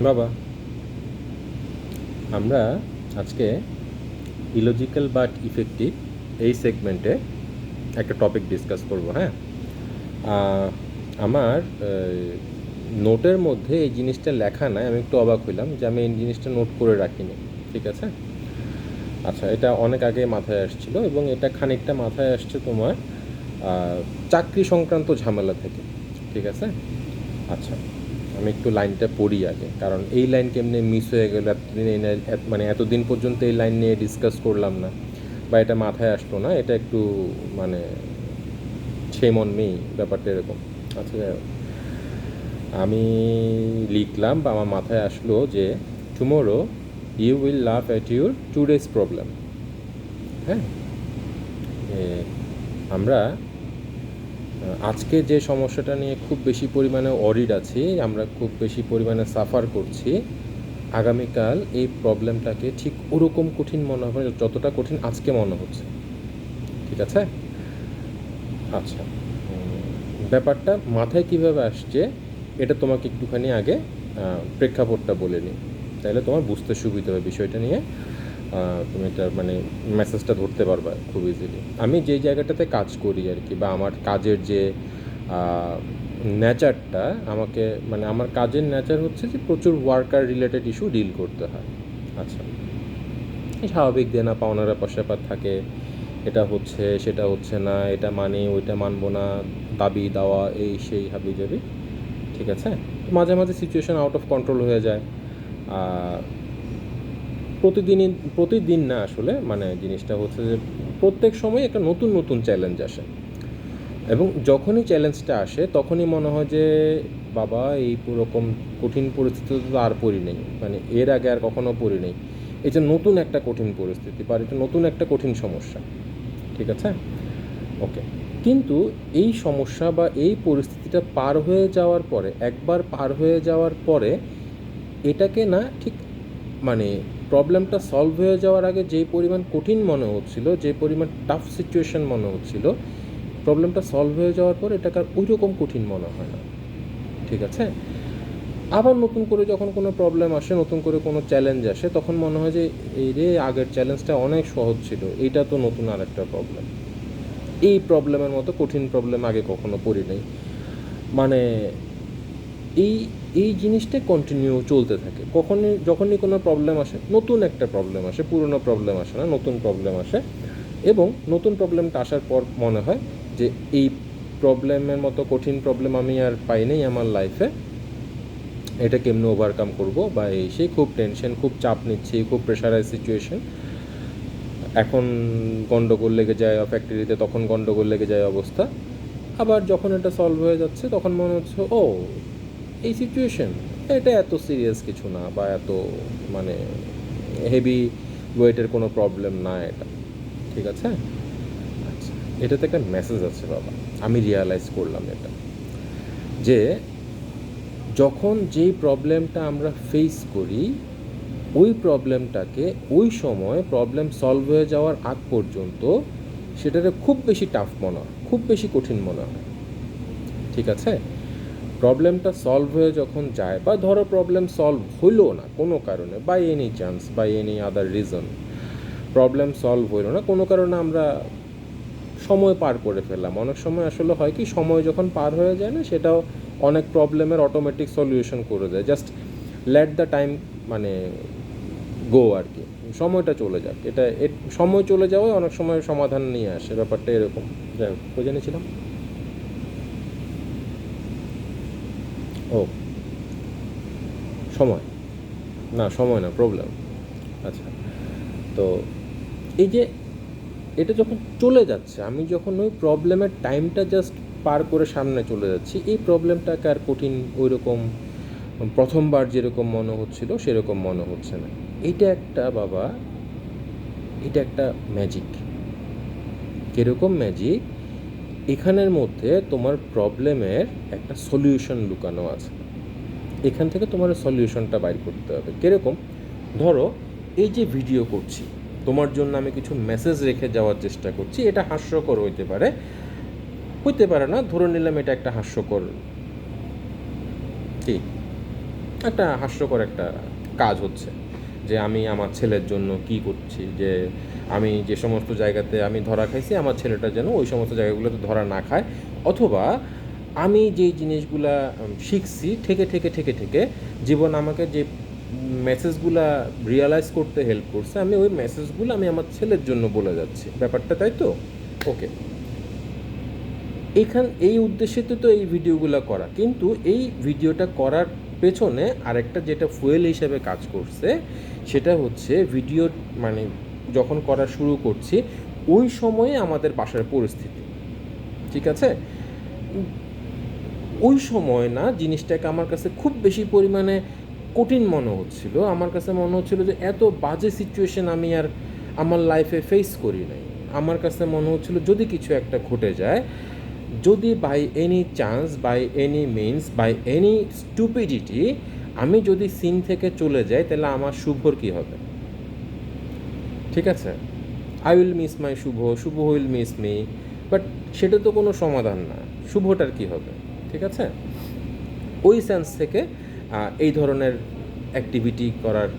বাবা, আমরা আজকে ইলজিক্যাল বাট ইফেক্টিভ এই সেগমেন্টে একটা টপিক ডিসকাস করব। হ্যাঁ, আমার নোটের মধ্যে এই জিনিসটা লেখা নাই, আমি একটু অবাক হইলাম যে আমি এই জিনিসটা নোট করে রাখিনি। ঠিক আছে, আচ্ছা, এটা অনেক আগে মাথায় আসছিল এবং এটা খানিকটা মাথায় আসছে তোমার চাকরি সংক্রান্ত ঝামেলা থেকে। ঠিক আছে, আচ্ছা, আমি একটু লাইনটা পড়ি আগে, কারণ এই লাইন কেমনে মিস হয়ে গেল এতদিন, এই মানে এতদিন পর্যন্ত এই লাইন নিয়ে ডিসকাস করলাম না বা এটা মাথায় আসলো না, এটা একটু মানে শেম অন মি, ব্যাপারটা এরকম। আচ্ছা, যাই হোক, আমি লিখলাম বা আমার মাথায় আসলো যে tomorrow you will love at your today's problem. হ্যাঁ, আমরা আজকে যে সমস্যাটা নিয়ে খুব বেশি পরিমাণে অরিড আছি, আমরা খুব বেশি পরিমাণে সাফার করছি, আগামীকাল এই প্রবলেমটাকে ঠিক ওরকম কঠিন মনে হবে যতটা কঠিন আজকে মনে হচ্ছে। ঠিক আছে, আচ্ছা, ব্যাপারটা মাথায় কীভাবে আসছে এটা তোমাকে একটুখানি আগে প্রেক্ষাপটটা বলে নিই, তাহলে তোমার বুঝতে সুবিধা হবে বিষয়টা নিয়ে। তুমি এটা মানে মেসেজটা ধরতে পারবা খুব ইজিলি। আমি যেই জায়গাটাতে কাজ করি আর কি, বা আমার কাজের যে নেচারটা, আমাকে মানে আমার কাজের নেচার হচ্ছে যে প্রচুর ওয়ার্কার রিলেটেড ইস্যু ডিল করতে হয়। আচ্ছা, স্বাভাবিক দেনা পাওনারা পাশাপাত থাকে, এটা হচ্ছে সেটা হচ্ছে না, এটা মানে ওইটা মানবো না, দাবি দাওয়া এই সেই হাবি যাবি। ঠিক আছে, মাঝে মাঝে সিচুয়েশন আউট অফ কন্ট্রোল হয়ে যায়। প্রতিদিন না, আসলে মানে জিনিসটা হচ্ছে যে প্রত্যেক সময় একটা নতুন নতুন চ্যালেঞ্জ আসে, এবং যখনই চ্যালেঞ্জটা আসে তখনই মনে হয় যে বাবা, এই রকম কঠিন পরিস্থিতিতে তো আর পড়ি নেই, মানে এর আগে আর কখনো পড়ি নেই। এই যে নতুন একটা কঠিন পরিস্থিতি বা এটা নতুন একটা কঠিন সমস্যা। ঠিক আছে, ওকে, কিন্তু এই সমস্যা বা এই পরিস্থিতিটা পার হয়ে যাওয়ার পরে, একবার পার হয়ে যাওয়ার পরে এটাকে না ঠিক মানে প্রবলেমটা সলভ হয়ে যাওয়ার আগে যেই পরিমাণ কঠিন মনে হচ্ছিল, যে পরিমাণ টাফ সিচুয়েশন মনে হচ্ছিল, প্রবলেমটা সলভ হয়ে যাওয়ার পর এটাকে আর ওই রকম কঠিন মনে হয় না। ঠিক আছে, আবার নতুন করে যখন কোনো প্রবলেম আসে, নতুন করে কোনো চ্যালেঞ্জ আসে, তখন মনে হয় যে এই রে, আগের চ্যালেঞ্জটা অনেক সহজ ছিল, এইটা তো নতুন আর একটা প্রবলেম। এই প্রবলেমের মতো কঠিন প্রবলেম আগে কখনো পড়ি নাই। মানে এই এই জিনিসটা কন্টিনিউ চলতে থাকে। যখনই কোনো প্রবলেম আসে, নতুন একটা প্রবলেম আসে, পুরনো প্রবলেম আসে না, নতুন প্রবলেম আসে, এবং নতুন প্রবলেমটা আসার পর মনে হয় যে এই প্রবলেমের মতো কঠিন প্রবলেম আমি আর পাই নাই আমার লাইফে, এটা কেমনে ওভারকাম করব, বা এই সেই খুব টেনশন, খুব চাপ নিচ্ছি, খুব প্রেশারাইজ সিচুয়েশন। এখন গন্ডগোল লেগে যায় ফ্যাক্টরিতে, তখন গন্ডগোল লেগে যায় অবস্থা। আবার যখন এটা সলভ হয়ে যাচ্ছে তখন মনে হচ্ছে ও, এই সিচুয়েশন, এটা এত সিরিয়াস কিছু না, বা এত মানে হেভি ওয়েটের কোনো প্রবলেম না এটা। ঠিক আছে, আচ্ছা, এটাতে একটা মেসেজ আছে বাবা। আমি রিয়ালাইজ করলাম এটা, যে যখন যেই প্রবলেমটা আমরা ফেস করি, ওই প্রবলেমটাকে ওই সময় প্রবলেম সলভ হয়ে যাওয়ার আগ পর্যন্ত সেটাকে খুব বেশি টাফ মনে হয়, খুব বেশি কঠিন মনে হয়। ঠিক আছে, প্রবলেমটা সলভ হয়ে যখন যায়, বা ধরো প্রবলেম সলভ হইলো না কোনো কারণে, by any chance, by any other reason, problem solve হইলো না কোনো কারণে, আমরা সময় পার করে ফেললাম। অনেক সময় আসলে হয় কি, সময় যখন পার হয়ে যায় না, সেটাও অনেক প্রবলেমের অটোমেটিক সলিউশন করে দেয়। জাস্ট লেট দ্য টাইম মানে গো আর কি, সময়টা চলে যাক, এটা সময় চলে যাওয়ায় অনেক সময় সমাধান নিয়ে আসে, ব্যাপারটা এরকম। যাই হোক, বুঝে নিয়েছিলাম। ও, সময় না, সময় না, প্রবলেম। আচ্ছা, তো এই যে এটা যখন চলে যাচ্ছে, আমি যখন ওই প্রবলেমের টাইমটা জাস্ট পার করে সামনে চলে যাচ্ছি, এই প্রবলেমটাকে আর কঠিন ওই রকম প্রথমবার যেরকম মনে হচ্ছিল সেরকম মনে হচ্ছে না। এটা একটা বাবা, এটা একটা ম্যাজিক। কীরকম ম্যাজিক? এখানের মধ্যে তোমার প্রবলেমের একটা সলিউশন লুকানো আছে, এখান থেকে তোমার সলিউশনটা বাইর করতে হবে। কীরকম? ধরো, এই যে ভিডিও করছি, তোমার জন্য আমি কিছু মেসেজ রেখে যাওয়ার চেষ্টা করছি, এটা হাস্যকর হইতে পারে, হইতে পারে না, ধরে নিলাম এটা একটা হাস্যকর, কি একটা হাস্যকর একটা কাজ হচ্ছে যে আমি আমার ছেলের জন্য কি করছি, যে আমি যে সমস্ত জায়গাতে আমি ধরা খাইছি আমার ছেলেটা যেন ওই সমস্ত জায়গাগুলোতে ধরা না খায়, অথবা আমি যেই জিনিসগুলা শিখছি ঠেকে ঠেকে ঠেকে ঠেকে জীবন আমাকে যে মেসেজগুলা রিয়ালাইজ করতে হেল্প করছে, আমি ওই মেসেজগুলো আমি আমার ছেলের জন্য বলে যাচ্ছি, ব্যাপারটা তাই তো? ওকে, এই উদ্দেশ্যে তো এই ভিডিওগুলো করা, কিন্তু এই ভিডিওটা করার পেছনে আরেকটা যেটা ফুয়েল হিসেবে কাজ করছে সেটা হচ্ছে ভিডিও মানে যখন করা শুরু করছি ওই সময়ে আমাদের বাসার পরিস্থিতি, ঠিক আছে? ওই সময় না জিনিসটাকে আমার কাছে খুব বেশি পরিমাণে কঠিন মনে হচ্ছিল, আমার কাছে মনে হচ্ছিল যে এত বাজে সিচুয়েশন আমি আর আমার লাইফে ফেস করি নাই। আমার কাছে মনে হচ্ছিল যদি কিছু একটা ঘটে যায়, যদি by any chance, by any means, by any stupidity আমি যদি সিন থেকে চলে যাই তাহলে আমার শুভর কী হবে? ঠিক আছে, I will miss my Shubho, Shubho will miss me, but সেটা তো কোনো সমাধান না, শুভটার কী হবে? ঠিক আছে, ওই সেন্স থেকে এই ধরনের অ্যাক্টিভিটি করার